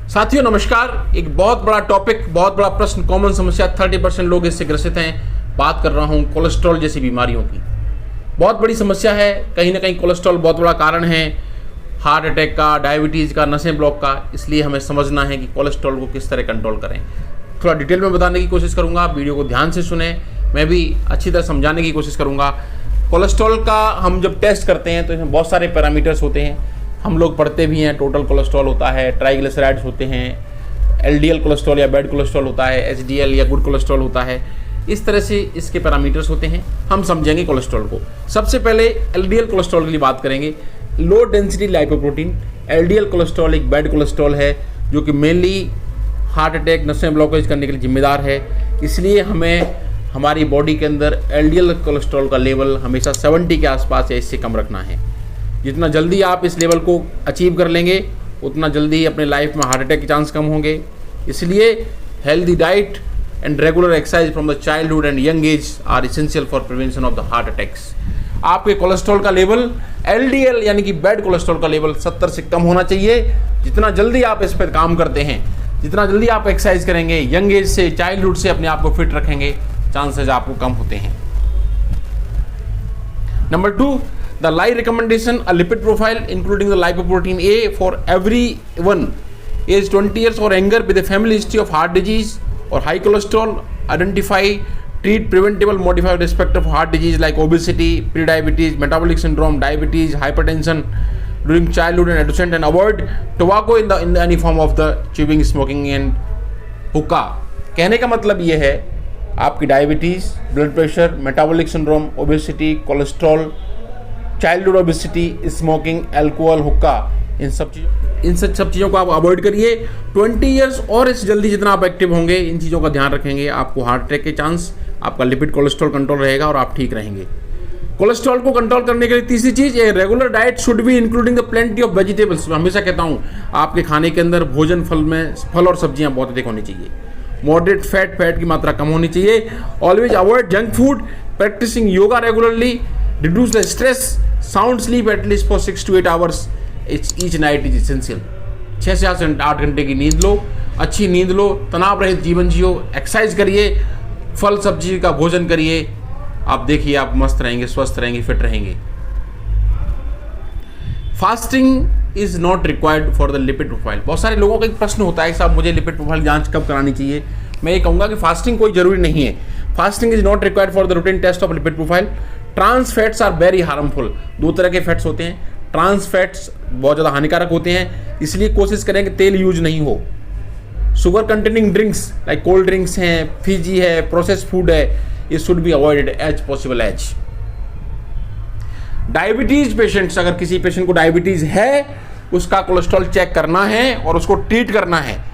साथियों नमस्कार। एक बहुत बड़ा टॉपिक, बहुत बड़ा प्रश्न, कॉमन समस्या, 30% लोग इससे ग्रसित हैं। बात कर रहा हूं कोलेस्ट्रॉल जैसी बीमारियों की। बहुत बड़ी समस्या है, कहीं ना कहीं कोलेस्ट्रॉल बहुत बड़ा कारण है हार्ट अटैक का, डायबिटीज़ का, नसें ब्लॉक का। इसलिए हमें समझना है कि कोलेस्ट्रॉल को किस तरह कंट्रोल करें। थोड़ा डिटेल में बताने की कोशिश करूँगा, वीडियो को ध्यान से सुने। मैं भी अच्छी तरह समझाने की कोशिश करूँगा। कोलेस्ट्रॉल का हम जब टेस्ट करते हैं तो इसमें बहुत सारे पैरामीटर्स होते हैं, हम लोग पढ़ते भी हैं। टोटल कोलेस्ट्रॉल होता है, ट्राइग्लिसराइड्स होते हैं, एलडीएल कोलेस्ट्रॉल या बैड कोलेस्ट्रॉल होता है, एचडीएल या गुड कोलेस्ट्रॉल होता है। इस तरह से इसके पैरामीटर्स होते हैं। हम समझेंगे कोलेस्ट्रॉल को। सबसे पहले एलडीएल कोलेस्ट्रॉल के लिए बात करेंगे। Low density lipoprotein. LDL cholesterol एक बैड कोलेस्ट्रॉल है जो कि मेनली हार्ट अटैक, नसें ब्लॉकेज करने के लिए जिम्मेदार है। इसलिए हमें हमारी बॉडी के अंदर एलडीएल कोलेस्ट्रॉल का लेवल हमेशा 70 के आसपास या इससे कम रखना है। जितना जल्दी आप इस लेवल को अचीव कर लेंगे उतना जल्दी ही अपने लाइफ में हार्ट अटैक के चांस कम होंगे। इसलिए healthy diet and regular exercise from the childhood and young age are essential for prevention of the heart attacks. आपके कोलेस्ट्रॉल का लेवल, एलडीएल यानी कि बैड कोलेस्ट्रॉल का लेवल 70 से कम होना चाहिए। जितना जल्दी आप इस पर काम करते हैं, जितना जल्दी आप एक्सरसाइज करेंगे, यंग एज से, चाइल्डहुड से अपने आप को फिट रखेंगे, चांसेस आपको कम होते हैं। Number 2, the lie recommendation, a lipid profile including the lipoprotein A for everyone age 20 years or younger with a family history of heart disease or high cholesterol. Identify, treat preventable modified risk of heart disease like obesity, prediabetes, metabolic syndrome, diabetes, hypertension during childhood and adolescence, and avoid tobacco in any form of the chewing, smoking and hookah. कहने का मतलब ये है आपकी diabetes, blood pressure, metabolic syndrome, obesity, cholesterol, childhood obesity, smoking, alcohol, हुक्का, इन सब चीज़ों को आप अवॉइड करिए। 20 इयर्स और इस जल्दी जितना आप एक्टिव होंगे, इन चीज़ों का ध्यान रखेंगे, आपको हार्ट अटैक के चांस, आपका लिपिड कोलेस्ट्रॉल कंट्रोल रहेगा और आप ठीक रहेंगे। कोलेस्ट्रॉल को कंट्रोल करने के लिए तीसरी चीज़, a regular diet should be including the plenty of vegetables. मैं हमेशा कहता हूँ आपके खाने के अंदर भोजन फल और सब्जियाँ बहुत अधिक होनी चाहिए। मॉडरेट फैट की मात्रा कम होनी चाहिए। Always avoid junk food, practising yoga regularly, reduce the stress, sound sleep at least for 6 to 8 hours each night is essential। 6 से 8 घंटे की नींद लो, अच्छी नींद लो, तनाव रहित जीवन जियो, एक्सरसाइज करिए, फल सब्जी का भोजन करिए। आप देखिए आप मस्त रहेंगे, स्वस्थ रहेंगे, फिट रहेंगे। Fasting is not required for the lipid profile. बहुत सारे लोगों का एक प्रश्न होता है कि साहब मुझे लिपिड प्रोफाइल जांच कब करानी चाहिए। मैं ये कहूँगा कि फास्टिंग कोई जरूरी नहीं है। Fasting is not required for the routine test of lipid profile. Trans fats are very harmful. 2 तरह के फैट्स होते हैं। ट्रांस फैट्स बहुत ज़्यादा हानिकारक होते हैं, इसलिए कोशिश करें कि तेल यूज नहीं हो। Sugar containing drinks like cold drinks हैं, फीजी है, प्रोसेस्ड फूड है, ये should be avoided as possible as. Diabetes patients, अगर किसी पेशेंट को डायबिटीज है, उसका कोलेस्ट्रॉल चेक करना है और उसको ट्रीट करना है।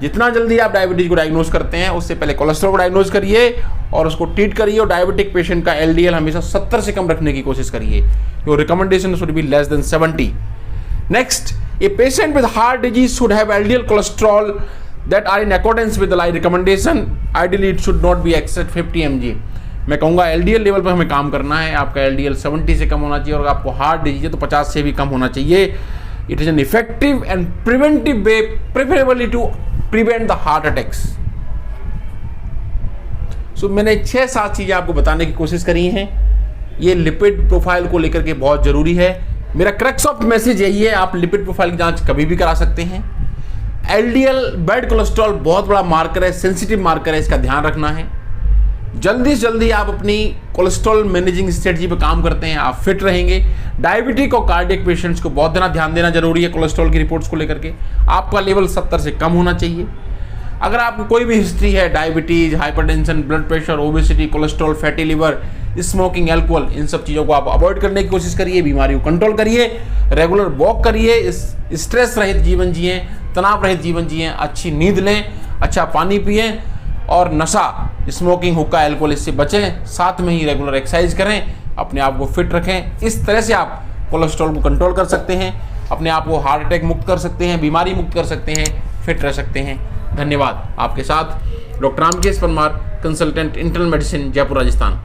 जितना जल्दी आप डायबिटीज को डायग्नोज करते हैं, उससे पहले कोलेस्ट्रॉल को डायग्नोज करिए और उसको ट्रीट करिए। और डायबिटिक पेशेंट का एलडीएल हमेशा 70 से कम रखने की कोशिश करिए। Your recommendation should be less than 70। Next, a patient with heart disease should have LDL cholesterol that are in accordance with the lie recommendation. Ideally it should not be exceed 50 mg। मैं कहूँगा LDL level पर हमें काम करना है। आपका LDL 70 से कम होना चाहिए और आपको हार्ट डिजीज है तो 50 से भी कम होना चाहिए। It is an effective and preventive way, preferably to prevent the heart attacks. So मैंने 6-7 चीजें आपको बताने की कोशिश करी हैं। ये लिपिड प्रोफाइल को लेकर के बहुत जरूरी है। मेरा क्रक्स ऑफ मैसेज यही है, आप लिपिड प्रोफाइल की जांच कभी भी करा सकते हैं। एलडीएल बैड कोलेस्ट्रॉल बहुत बड़ा मार्कर है, सेंसिटिव मार्कर है, इसका ध्यान रखना है। जल्दी से जल्दी आप अपनी कोलेस्ट्रॉल मैनेजिंग स्ट्रेटजी पे काम करते हैं, आप फिट रहेंगे। डायबिटिक और कार्डियक पेशेंट्स को बहुत ध्यान देना जरूरी है कोलेस्ट्रॉल की रिपोर्ट्स को लेकर के। आपका लेवल 70 से कम होना चाहिए। अगर आपको कोई भी हिस्ट्री है, diabetes, hypertension, blood pressure, obesity, cholesterol, fatty liver, smoking, alcohol, इन सब चीज़ों को आप अवॉइड करने की कोशिश करिए। बीमारी को कंट्रोल करिए, रेगुलर वॉक करिए, स्ट्रेस रहित जीवन जिए, तनाव रहित जीवन जिए, अच्छी नींद लें, अच्छा पानी पिए और नशा, स्मोकिंग, हुक्का, अल्कोहल, इससे बचें। साथ में ही रेगुलर एक्सरसाइज करें, अपने आप को फिट रखें। इस तरह से आप कोलेस्ट्रॉल को कंट्रोल कर सकते हैं, अपने आप को हार्ट अटैक मुक्त कर सकते हैं, बीमारी मुक्त कर सकते हैं, फिट रह सकते हैं। धन्यवाद। आपके साथ doctor Ramkesh Parmar, consultant internal medicine, Jaipur, Rajasthan.